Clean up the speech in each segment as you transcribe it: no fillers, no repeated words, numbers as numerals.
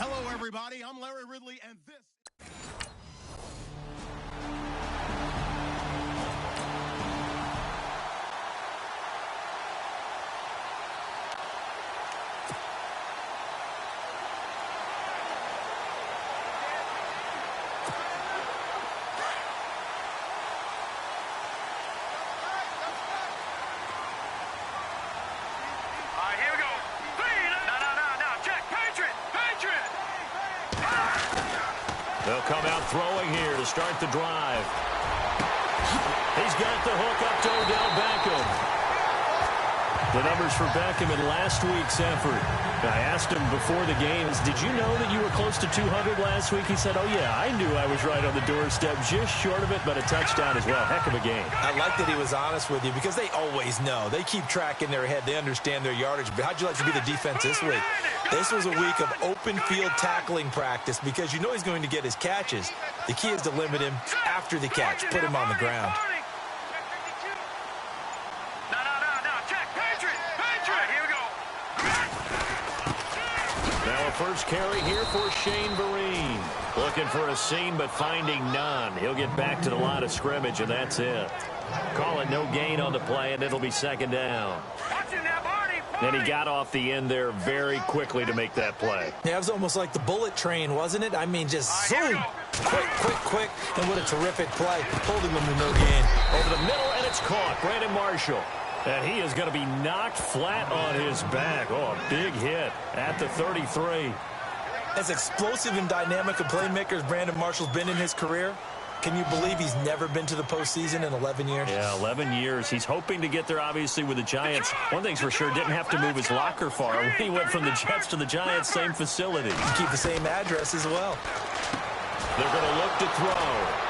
Hello, everybody. I'm Larry Ridley, and this... They'll come out throwing here to start the drive. He's got the hook up to Odell Beckham. The numbers for Beckham in last week's effort. I asked him before the games, did you know that you were close to 200 last week? He said, oh, yeah, I knew I was right on the doorstep, just short of it, but a touchdown as well. Heck of a game. I like that he was honest with you because they always know. They keep track in their head. They understand their yardage. But how'd you like to be the defense this week? This was a week of open field tackling practice because you know he's going to get his catches. The key is to limit him after the catch, put him on the ground. Now a first carry here for Shane Vereen. Looking for a seam, but finding none. He'll get back to the line of scrimmage, and that's it. Call it no gain on the play, and it'll be second down. And he got off the end there very quickly to make that play. Yeah, it was almost like the bullet train, wasn't it? I mean, just zoom. Quick. And what a terrific play. Holding them to no gain. Over the middle, and it's caught. Brandon Marshall. And he is going to be knocked flat on his back. Oh, a big hit at the 33. As explosive and dynamic a playmaker as Brandon Marshall's been in his career, can you believe he's never been to the postseason in 11 years? Yeah, 11 years. He's hoping to get there, obviously, with the Giants. One thing's for sure, didn't have to move his locker far. When he went from the Jets to the Giants, same facility. You keep the same address as well. They're going to look to throw.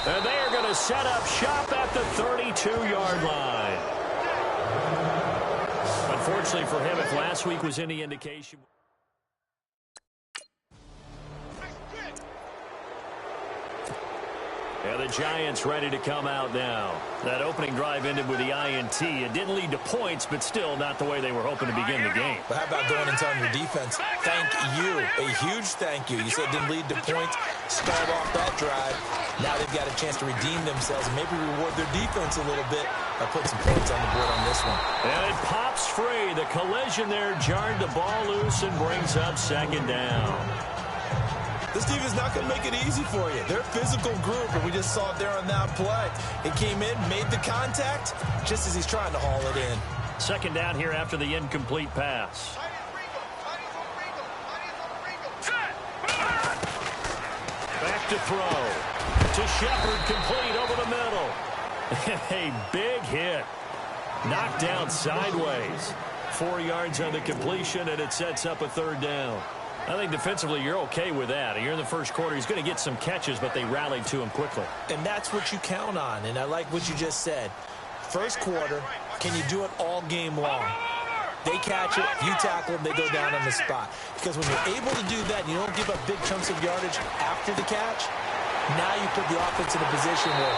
And they are going to set up shop at the 32-yard line. Unfortunately for him, if last week was any indication... Yeah, the Giants ready to come out now. That opening drive ended with the INT. It didn't lead to points, but still not the way they were hoping to begin the game. But how about going and telling your defense, thank you, a huge thank you. You said it didn't lead to points, start off that drive. Now they've got a chance to redeem themselves and maybe reward their defense a little bit by putting some points on the board on this one. And it pops free. The collision there jarred the ball loose and brings up second down. This team is not going to make it easy for you. They're a physical group, and we just saw it there on that play. It came in, made the contact, just as he's trying to haul it in. Second down here after the incomplete pass. Back to throw. To Shepard, complete over the middle. A big hit. Knocked down sideways. 4 yards on the completion, and it sets up a third down. I think defensively you're okay with that. You're in the first quarter. He's going to get some catches, but they rallied to him quickly. And that's what you count on, and I like what you just said. First quarter, can you do it all game long? They catch it, you tackle them, they go down on the spot. Because when you're able to do that, you don't give up big chunks of yardage after the catch, now you put the offense in a position where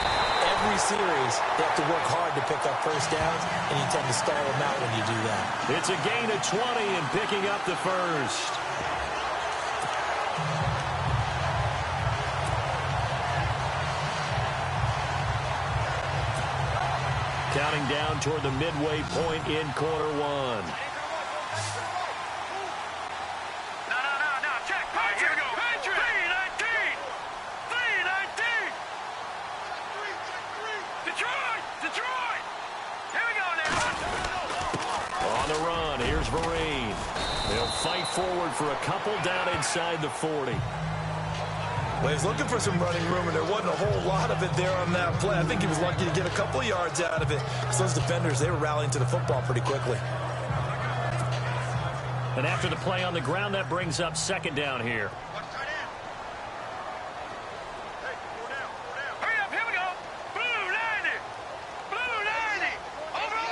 every series they have to work hard to pick up first downs, and you tend to stall them out when you do that. It's a gain of 20 and picking up the first. Counting down toward the midway point in quarter one. No, check. Here we go. 3-19. Detroit. Here we go now. On the run, here's Vereen. They'll fight forward for a couple down inside the 40. Well, he was looking for some running room, and there wasn't a whole lot of it there on that play. I think he was lucky to get a couple of yards out of it. Because those defenders, they were rallying to the football pretty quickly. And after the play on the ground, that brings up second down here. Hurry up, here we go. Blue 90. Over.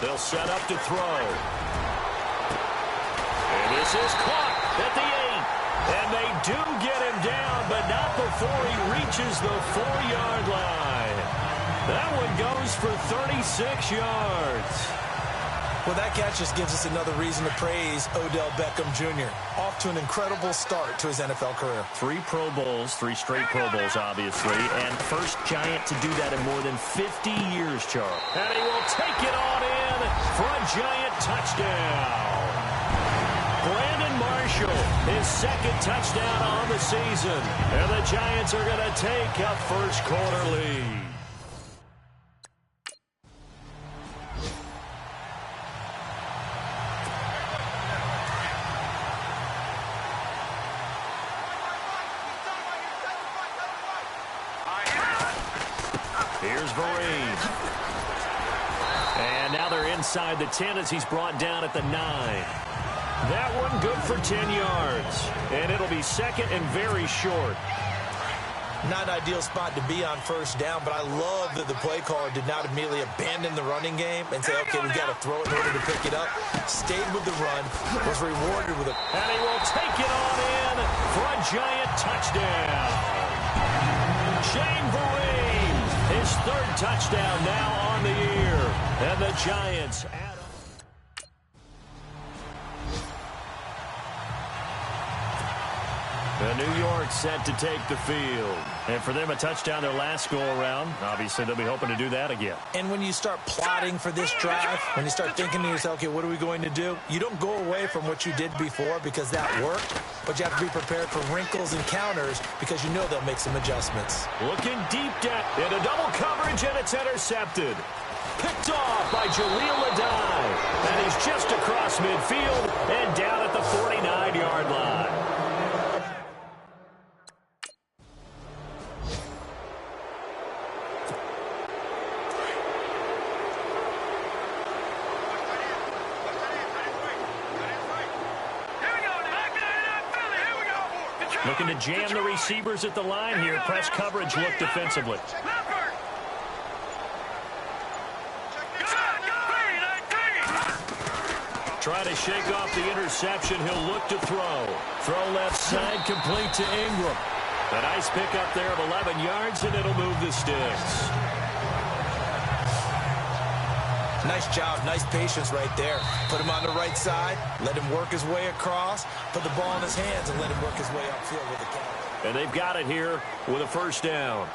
They'll set up to throw. And this is caught at the 8. And they do get him down, but not before he reaches the 4-yard line. That one goes for 36 yards. Well, that catch just gives us another reason to praise Odell Beckham Jr. Off to an incredible start to his NFL career. 3 Pro Bowls, 3 straight Pro Bowls, obviously, and first Giant to do that in more than 50 years, Charles. And he will take it on in for a Giant touchdown. Brandon Marshall, his second touchdown on the season. And the Giants are going to take a first-quarter lead. Here's Vereen. And now they're inside the 10 as he's brought down at the 9. That one good for 10 yards. And it'll be second and very short. Not an ideal spot to be on first down, but I love that the play caller did not immediately abandon the running game and say, okay, we've got to throw it in order to pick it up. Stayed with the run, was rewarded with a... And he will take it on in for a Giant touchdown. Shane Vereen, his third touchdown now on the year. And the Giants add up. The New York set to take the field. And for them, a touchdown their last go-around. Obviously, they'll be hoping to do that again. And when you start plotting for this drive, when you start thinking to yourself, okay, what are we going to do? You don't go away from what you did before because that worked, but you have to be prepared for wrinkles and counters because you know they'll make some adjustments. Looking deep down into double coverage, and it's intercepted. Picked off by Jaleel Adai. And he's just across midfield and down at the 49-yard line. Looking to jam the receivers at the line here. Press coverage look defensively. Try to shake off the interception. He'll look to throw. Throw left side, complete to Ingram. A nice pickup there of 11 yards, and it'll move the sticks. Nice job, nice patience right there. Put him on the right side, let him work his way across, put the ball in his hands, and let him work his way upfield with the catch. And they've got it here with a first down.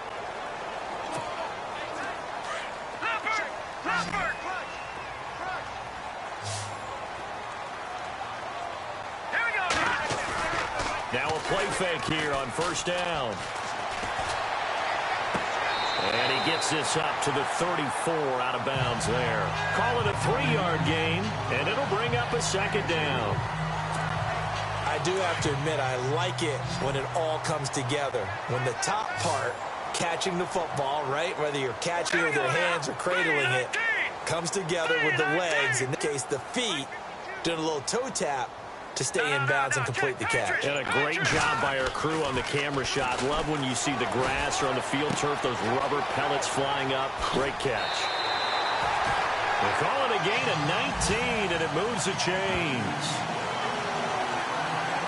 Now a play fake here on first down. And he gets this up to the 34 out of bounds there. Call it a 3-yard gain, and it'll bring up a second down. I do have to admit, I like it when it all comes together. When the top part, catching the football, right, whether you're catching it with your hands or cradling it, comes together with the legs, in this case the feet, doing a little toe tap to stay in bounds and complete the catch. And a great job by our crew on the camera shot. Love when you see the grass or on the field turf, those rubber pellets flying up. Great catch. They call it a gain of 19, and it moves the chains.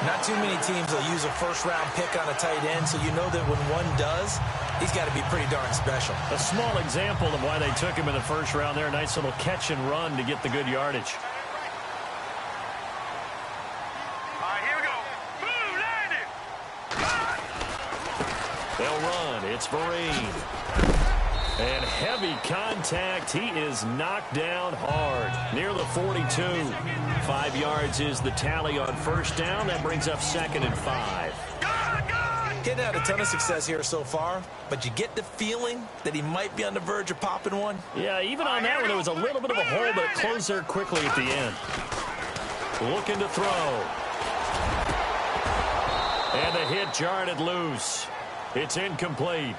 Not too many teams will use a first-round pick on a tight end, so you know that when one does, he's got to be pretty darn special. A small example of why they took him in the first round there. Nice little catch and run to get the good yardage. They'll run. It's Vereen. And heavy contact. He is knocked down hard. Near the 42. 5 yards is the tally on first down. That brings up second and 5. Getting out a ton of success here so far, but you get the feeling that he might be on the verge of popping one. Yeah, even on that one, there was a little bit of a hole, but it closed there quickly at the end. Looking to throw. And the hit jarred it loose. It's incomplete.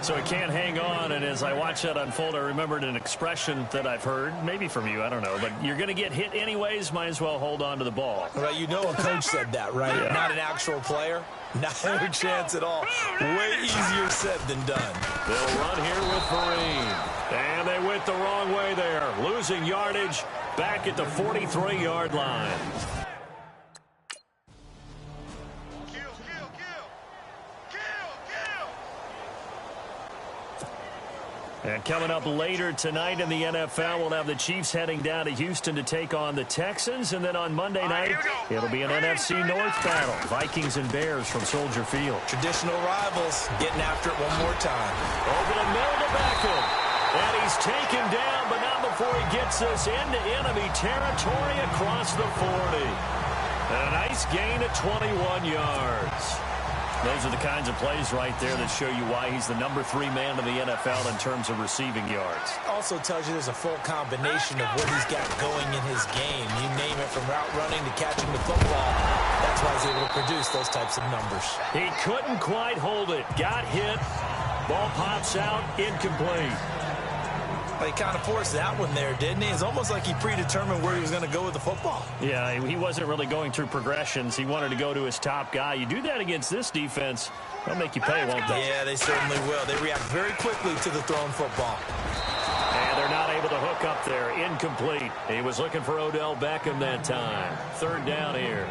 So he can't hang on, and as I watch that unfold, I remembered an expression that I've heard, maybe from you, I don't know, but you're going to get hit anyways, might as well hold on to the ball. Well, you know a coach said that, right? Yeah. Not an actual player. Not a chance at all. Way easier said than done. They'll run here with Vereen. And they went the wrong way there. Losing yardage back at the 43-yard line. And coming up later tonight in the NFL, we'll have the Chiefs heading down to Houston to take on the Texans. And then on Monday night, it'll be an NFC North battle. Vikings and Bears from Soldier Field. Traditional rivals getting after it one more time. Over the middle to Beckham. And he's taken down, but not before he gets us into enemy territory across the 40. And a nice gain of 21 yards. Those are the kinds of plays right there that show you why he's the number 3 man in the NFL in terms of receiving yards. Also tells you there's a full combination of what he's got going in his game. You name it, from route running to catching the football. That's why he's able to produce those types of numbers. He couldn't quite hold it. Got hit. Ball pops out. Incomplete. Well, he kind of forced that one there, didn't he? It's almost like he predetermined where he was going to go with the football. Yeah, he wasn't really going through progressions. He wanted to go to his top guy. You do that against this defense, they'll make you pay, won't they? Yeah, they certainly will. They react very quickly to the thrown football. And they're not able to hook up there. Incomplete. He was looking for Odell Beckham that time. 3rd down here.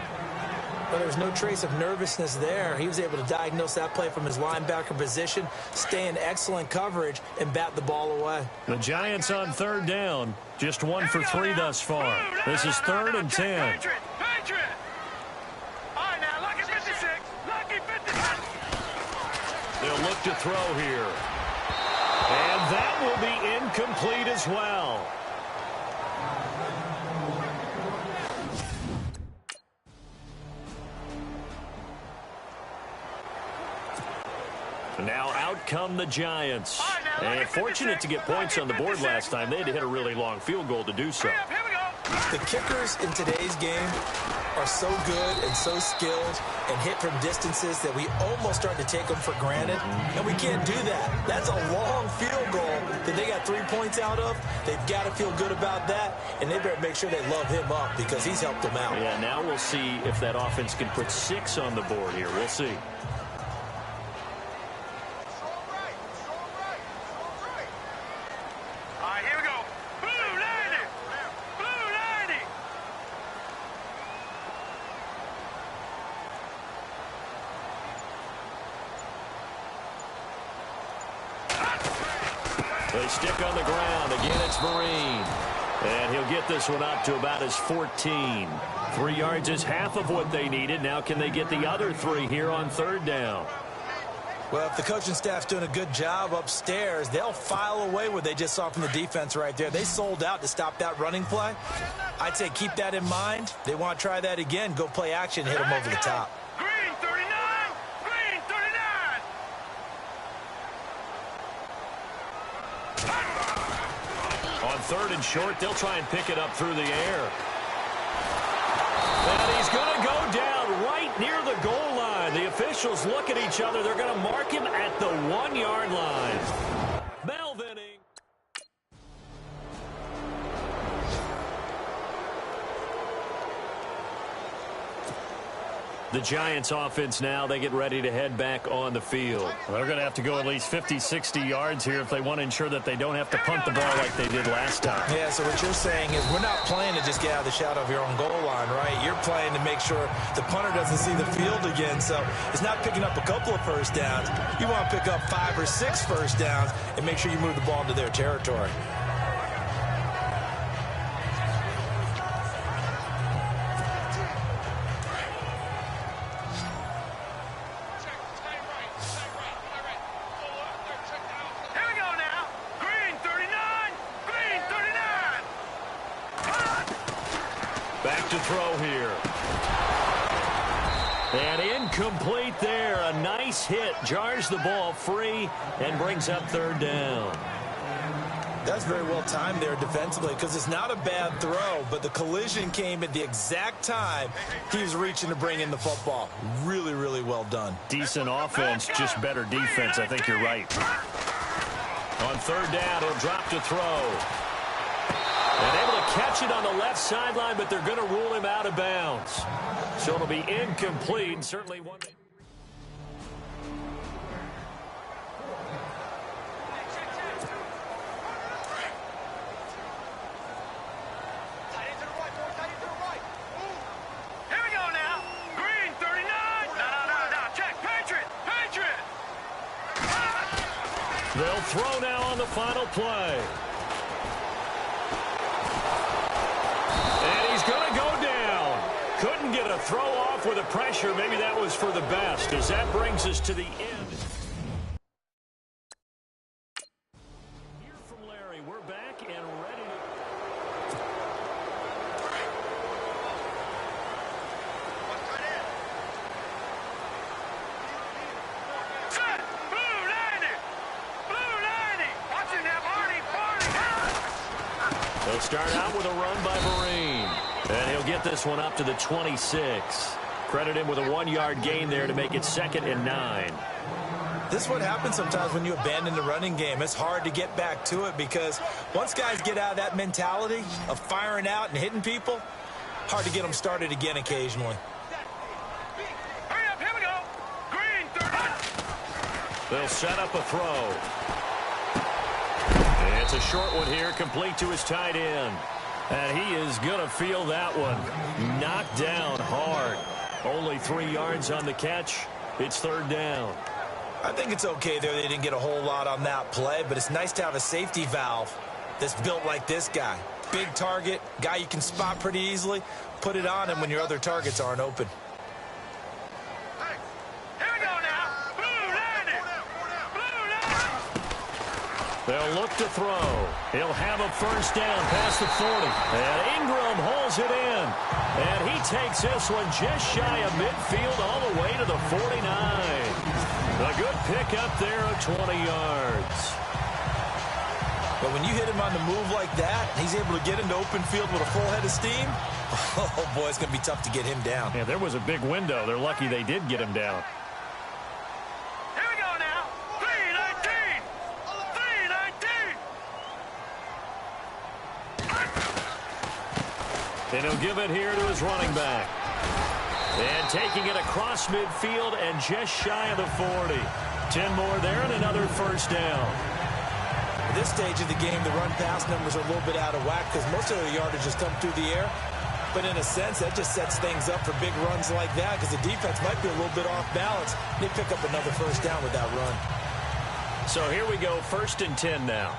But there's no trace of nervousness there. He was able to diagnose that play from his linebacker position, stay in excellent coverage, and bat the ball away. The Giants on 3rd down. Just 1 for 3 thus far. This is 3rd and 10. Patriot! All right, now, lucky 56. Lucky 56. They'll look to throw here. And that will be incomplete as well. Now out come the Giants. And fortunate to get points on the board last time. They had to hit a really long field goal to do so. Here we go. The kickers in today's game are so good and so skilled and hit from distances that we almost start to take them for granted. And we can't do that. That's a long field goal that they got 3 points out of. They've got to feel good about that. And they better make sure they love him up because he's helped them out. Yeah, now we'll see if that offense can put 6 on the board here. We'll see. They stick on the ground. Again, it's Marine. And he'll get this one up to about his 14. 3 yards is half of what they needed. Now can they get the other 3 here on 3rd down? Well, if the coaching staff's doing a good job upstairs, they'll file away what they just saw from the defense right there. They sold out to stop that running play. I'd say keep that in mind. They want to try that again. Go play action, hit them over the top. Green 39. Green 39. On 3rd and short, they'll try and pick it up through the air. And he's going to go down right near the goal line. The officials look at each other. They're going to mark him at the 1-yard line. Melvin. The Giants offense now, they get ready to head back on the field. Well, they're going to have to go at least 50, 60 yards here if they want to ensure that they don't have to punt the ball like they did last time. Yeah, so what you're saying is we're not playing to just get out of the shadow of your own goal line, right? You're playing to make sure the punter doesn't see the field again. So it's not picking up a couple of first downs. You want to pick up 5 or 6 first downs and make sure you move the ball into their territory. Back to throw here. And incomplete there. A nice hit. Jars the ball free and brings up 3rd down. That's very well timed there defensively because it's not a bad throw, but the collision came at the exact time he was reaching to bring in the football. Really, really well done. Decent offense, just better defense. I think you're right. On 3rd down, he'll drop to throw. And able to catch it on the left sideline, but they're going to rule him out of bounds. So it'll be incomplete. Certainly one. Here we go now. Green 39. No. Check. Patriot. They'll throw now on the final play. And he's going to go down. Couldn't get a throw off with the pressure. Maybe that was for the best, as that brings us to the end. Here from Larry, we're back and ready to... Set! Blue 90! Blue 90! Watching that Marty party! They'll start out with a run by Marine. And he'll get this one up to the 26. Credit him with a 1-yard gain there to make it 2nd and 9. This is what happens sometimes when you abandon the running game. It's hard to get back to it because once guys get out of that mentality of firing out and hitting people, hard to get them started again occasionally. Hurry up, here we go! Green 30! They'll set up a throw. It's a short one here, complete to his tight end. And he is going to feel that one. Knocked down hard. Only 3 yards on the catch. It's 3rd down. I think it's okay there. They didn't get a whole lot on that play, but it's nice to have a safety valve that's built like this guy. Big target, guy you can spot pretty easily. Put it on him when your other targets aren't open. Here we go now! Blue 90! Blue 90! They'll look to throw. He'll have a 1st down past the 40. And Ingram holds it in. And he takes this one just shy of midfield all the way to the 49. A good pick up there of 20 yards. But when you hit him on the move like that, he's able to get into open field with a full head of steam. Oh, boy, it's going to be tough to get him down. Yeah, there was a big window. They're lucky they did get him down. Here we go now! 319! 319! And he'll give it here to his running back. And taking it across midfield and just shy of the 40. 10 more there and another 1st down. At this stage of the game, the run-pass numbers are a little bit out of whack because most of the yardage has come through the air. But in a sense, that just sets things up for big runs like that because the defense might be a little bit off balance. They pick up another 1st down with that run. So here we go, 1st and 10 now.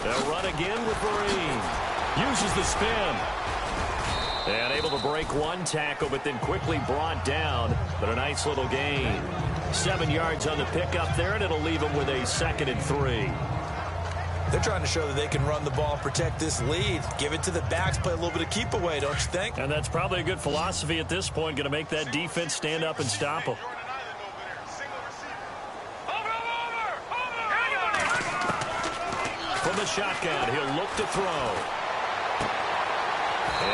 They'll run again with Marine. Uses the spin. And able to break one tackle, but then quickly brought down. But a nice little gain. 7 yards on the pickup there, and it'll leave them with a 2nd and 3. They're trying to show that they can run the ball, protect this lead. Give it to the backs, play a little bit of keep away, don't you think? And that's probably a good philosophy at this point. Going to make that defense stand up and stop them. From the shotgun, he'll look to throw.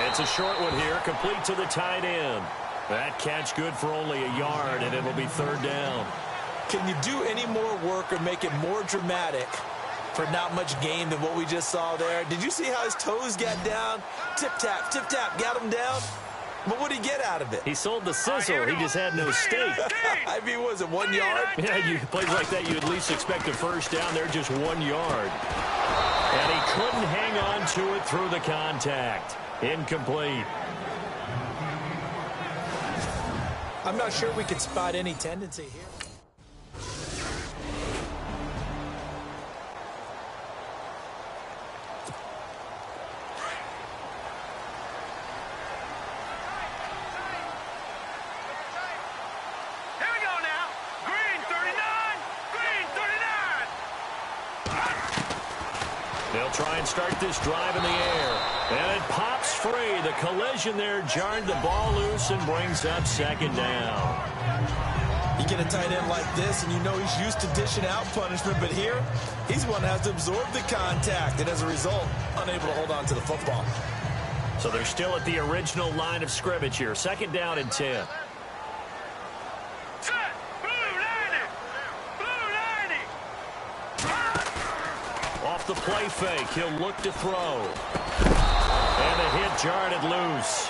It's a short one here, complete to the tight end. That catch good for only a yard, and it'll be 3rd down. Can you do any more work or make it more dramatic for not much gain than what we just saw there? Did you see how his toes got down? Tip-tap, got him down. But what did he get out of it? He sold the sizzle. He just had no steak. I mean, was it 1 yard? Yeah, plays like that, you at least expect a 1st down. They're just 1 yard. And he couldn't hang on to it through the contact. Incomplete. I'm not sure we could spot any tendency here. They'll try and start this drive in the air. And it pops free. The collision there jarred the ball loose and brings up 2nd down. You get a tight end like this, and you know he's used to dishing out punishment. But here, he's one that has to absorb the contact. And as a result, unable to hold on to the football. So they're still at the original line of scrimmage here. 2nd down and 10. The play fake. He'll look to throw. And the hit jarred it loose.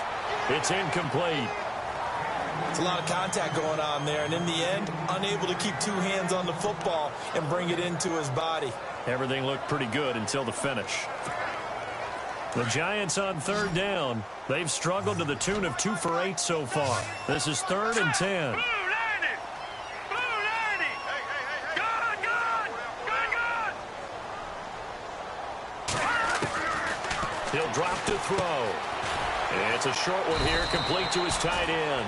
It's incomplete. It's a lot of contact going on there, and in the end, unable to keep 2 hands on the football and bring it into his body. Everything looked pretty good until the finish. The Giants on third down. They've struggled to the tune of 2 for 8 so far. This is 3rd and 10. Blue landing! Blue landing! Hey! Good! He'll drop to throw. It's a short one here, complete to his tight end.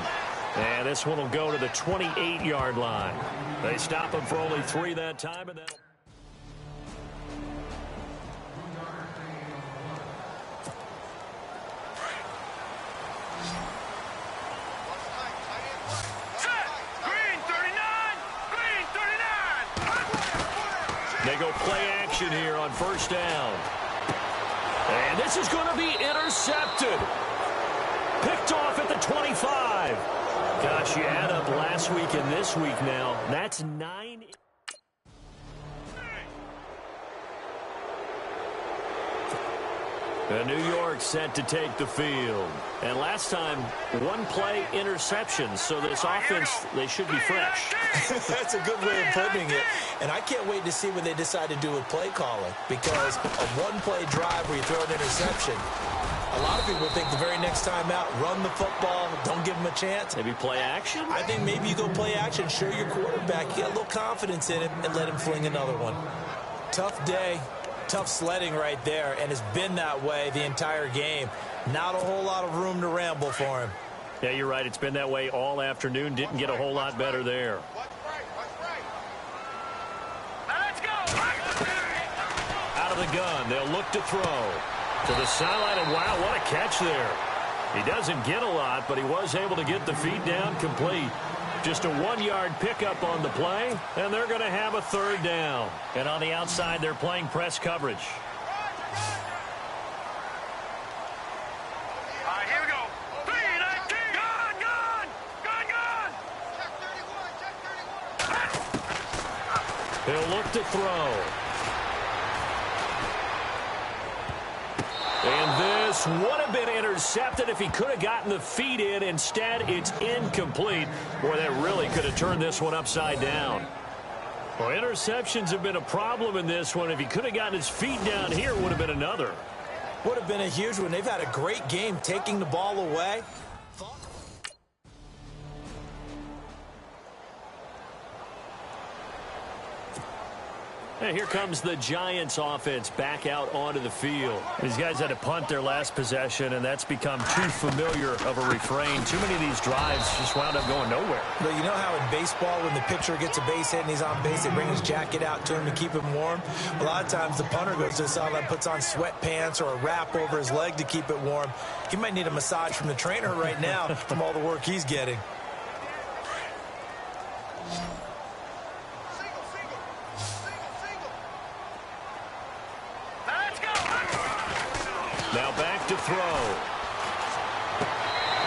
And this one will go to the 28-yard line. They stop him for only 3 that time, and that'll... They go play action here on first down. And this is going to be intercepted. Picked off at the 25. Gosh, you add up last week and this week now. That's 9. And New York set to take the field. And last time, 1 play interception. So this offense, they should be fresh. That's a good way of putting it. And I can't wait to see what they decide to do with play calling. Because a 1-play drive where you throw an interception, a lot of people think the very next time out, run the football, don't give them a chance. Maybe play action? I think maybe you go play action, show your quarterback, get a little confidence in him, and let him fling another one. Tough day. Tough sledding right there, and it's been that way the entire game. Not a whole lot of room to ramble for him. Yeah, you're right. It's been that way all afternoon. Didn't get a whole lot better there. Let's go! Out of the gun, they'll look to throw. To the sideline, and wow, what a catch there. He doesn't get a lot, but he was able to get the feet down complete. Just a 1-yard pickup on the play, and they're going to have a 3rd down. And on the outside, they're playing press coverage. All right, here we go. 3-19. Gun! Check 31. He'll look to throw. And this would have been intercepted if he could have gotten the feet in. Instead, it's incomplete. Boy, that really could have turned this one upside down. Well, interceptions have been a problem in this one. If he could have gotten his feet down here, it would have been another. Would have been a huge one. They've had a great game taking the ball away. And here comes the Giants offense back out onto the field. These guys had to punt their last possession, and that's become too familiar of a refrain. Too many of these drives just wound up going nowhere. But you know how in baseball, when the pitcher gets a base hit and he's on base, they bring his jacket out to him to keep him warm? A lot of times the punter goes to the sideline, puts on sweatpants or a wrap over his leg to keep it warm. He might need a massage from the trainer right now from all the work he's getting. Now back to throw.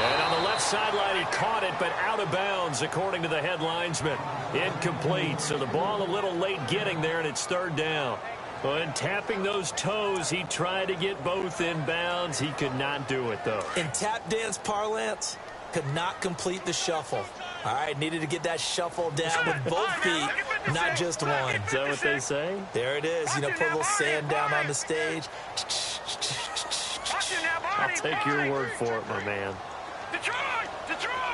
And on the left sideline, he caught it, but out of bounds, according to the head linesman. Incomplete, so the ball a little late getting there, and it's 3rd down. Well, and tapping those toes, he tried to get both in bounds. He could not do it, though. In tap dance parlance, could not complete the shuffle. All right, needed to get that shuffle down with both feet, not just one. Is that what they say? There it is. You know, put a little sand down on the stage. I'll take your word for it, my man. Detroit! 36!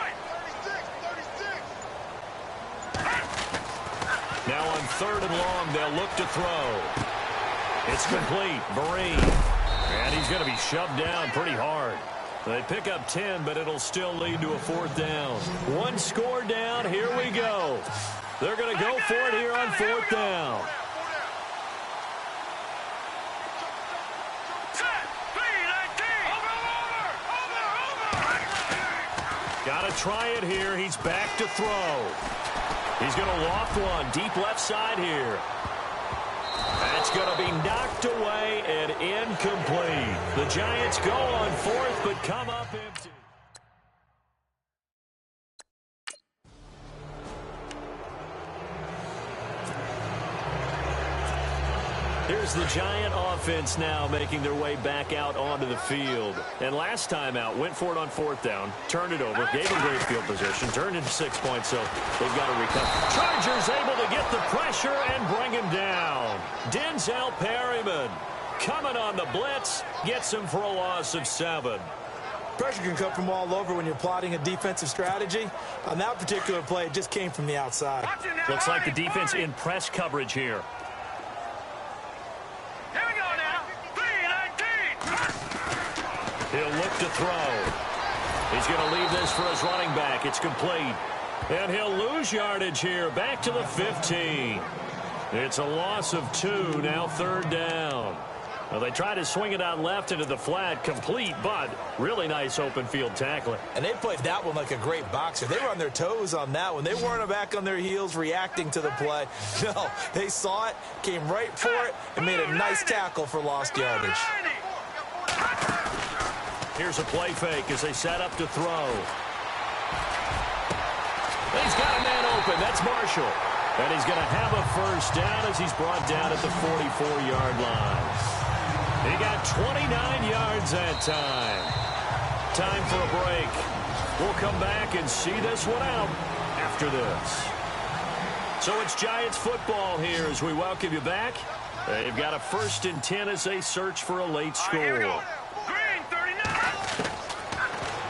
Now on 3rd and long, they'll look to throw. It's complete. Vereen. And he's going to be shoved down pretty hard. They pick up 10, but it'll still lead to a 4th down. 1 score down. Here we go. They're going to go for it here on 4th down. Got to try it here. He's back to throw. He's going to loft one deep left side here. That's going to be knocked away and incomplete. The Giants go on 4th, but come up empty. Here's the Giant offense now making their way back out onto the field. And last time out, went for it on 4th down, turned it over, gave him great field position, turned into 6 points, so they've got to recover. Chargers able to get the pressure and bring him down. Denzel Perryman. coming on the blitz, gets him for a loss of 7. Pressure can come from all over when you're plotting a defensive strategy. On that particular play, it just came from the outside. Looks like the defense in press coverage here. Here we go now. 3-19. He'll look to throw. He's going to leave this for his running back. It's complete. And he'll lose yardage here. Back to the 15. It's a loss of 2. Now 3rd down. Well, they try to swing it out left into the flat, complete, but really nice open field tackling. And they played that one like a great boxer. They were on their toes on that one. They weren't back on their heels reacting to the play. No, they saw it, came right for it, and made a nice tackle for lost yardage. Here's a play fake as they set up to throw. He's got a man open. That's Marshall. And he's going to have a 1st down as he's brought down at the 44-yard line. He got 29 yards that time. Time for a break. We'll come back and see this one out after this. So it's Giants football here as we welcome you back. They've got a 1st and 10 as they search for a late score. Here we go. Green, 39.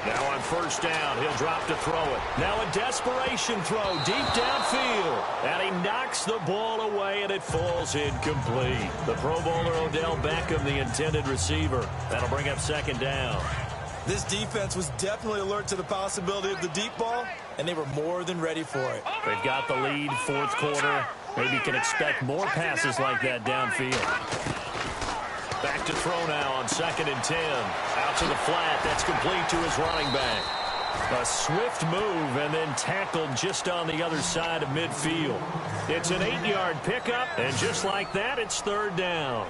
Now on 1st down, he'll drop to throw it. Now a desperation throw deep downfield. And he knocks the ball away, and it falls incomplete. The Pro Bowler Odell Beckham, the intended receiver. That'll bring up 2nd down. This defense was definitely alert to the possibility of the deep ball, and they were more than ready for it. They've got the lead, 4th quarter. Maybe can expect more passes like that downfield. Back to throw now on 2nd and 10. Out to the flat. That's complete to his running back. A swift move and then tackled just on the other side of midfield. It's an 8-yard pickup, and just like that, it's 3rd down.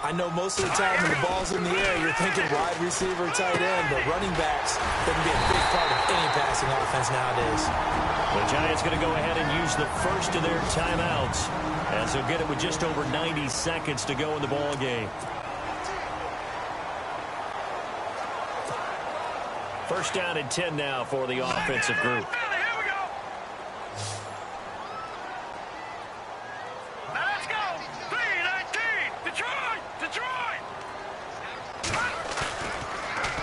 I know most of the time when the ball's in the air, you're thinking wide receiver, tight end, but running backs can be a big part of any passing offense nowadays. The Giants going to go ahead and use the first of their timeouts, as they'll get it with just over 90 seconds to go in the ball game. 1st down and 10 now for the offensive group. Here we go. Now let's go. 3-19. Detroit.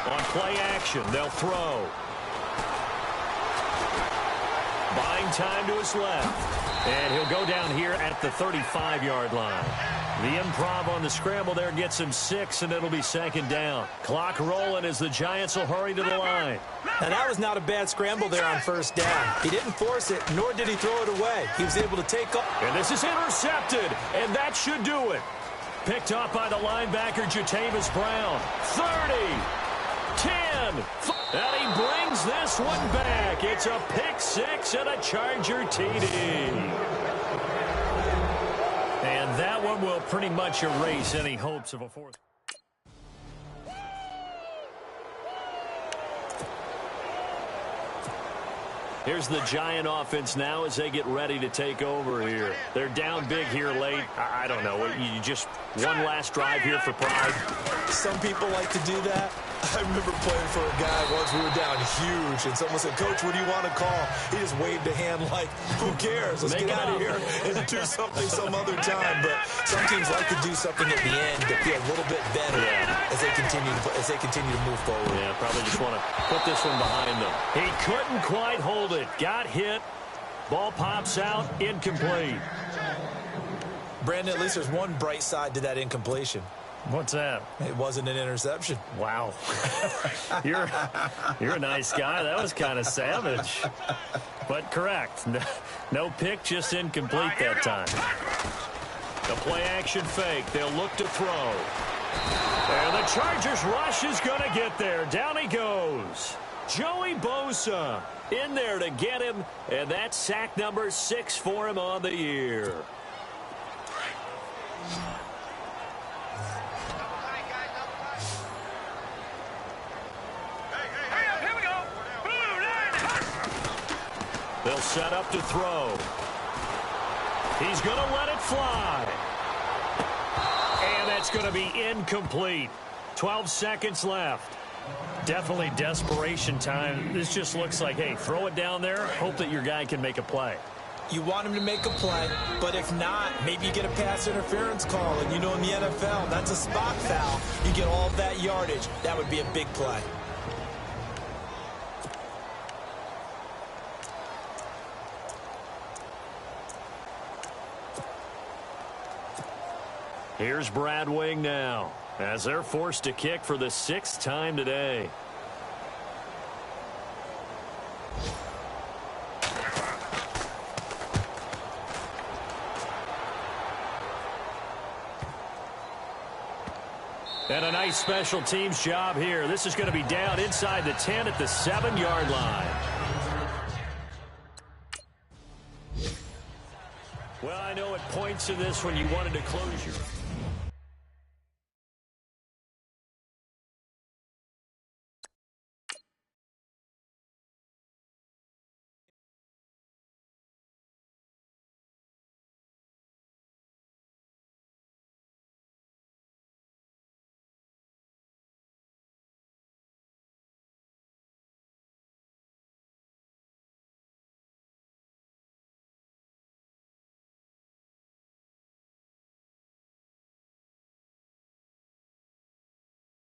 On play action, they'll throw. Buying time to his left. And he'll go down here at the 35-yard line. The improv on the scramble there gets him 6, and it'll be 2nd down. Clock rolling as the Giants will hurry to the line. Now, that was not a bad scramble there on 1st down. He didn't force it, nor did he throw it away. He was able to take off. And this is intercepted, and that should do it. Picked up by the linebacker, Jatavis Brown. 30, 10, and he brings this one back. It's a pick 6 and a Charger TD. And that one will pretty much erase any hopes of a 4th. Here's the Giant offense now as they get ready to take over here. They're down big here late. I don't know. You just one last drive here for pride. Some people like to do that. I remember playing for a guy once. We were down huge, and someone said, "Coach, what do you want to call?" He just waved a hand like, "Who cares? Let's get out of here and do something some other time." But some teams like to do something at the end to feel a little bit better as they continue to move forward. Yeah, probably just want to put this one behind them. He couldn't quite hold it. Got hit. Ball pops out. Incomplete. Brandon, at least there's one bright side to that incompletion. What's that? It wasn't an interception. Wow. You're a nice guy. That was kind of savage. But correct. No pick, just incomplete that time. The play action fake. They'll look to throw. And the Chargers rush is going to get there. Down he goes. Joey Bosa in there to get him. And that's sack number 6 for him on the year. They'll set up to throw. He's going to let it fly. And that's going to be incomplete. 12 seconds left. Definitely desperation time. This just looks like, hey, throw it down there, hope that your guy can make a play. You want him to make a play, but if not, maybe you get a pass interference call. And you know in the NFL, that's a spot foul. You get all of that yardage. That would be a big play. Here's Brad Wing now, as they're forced to kick for the 6th time today. And a nice special teams job here. This is going to be down inside the 10 at the 7-yard line. Well, I know it points to this when you wanted to close your...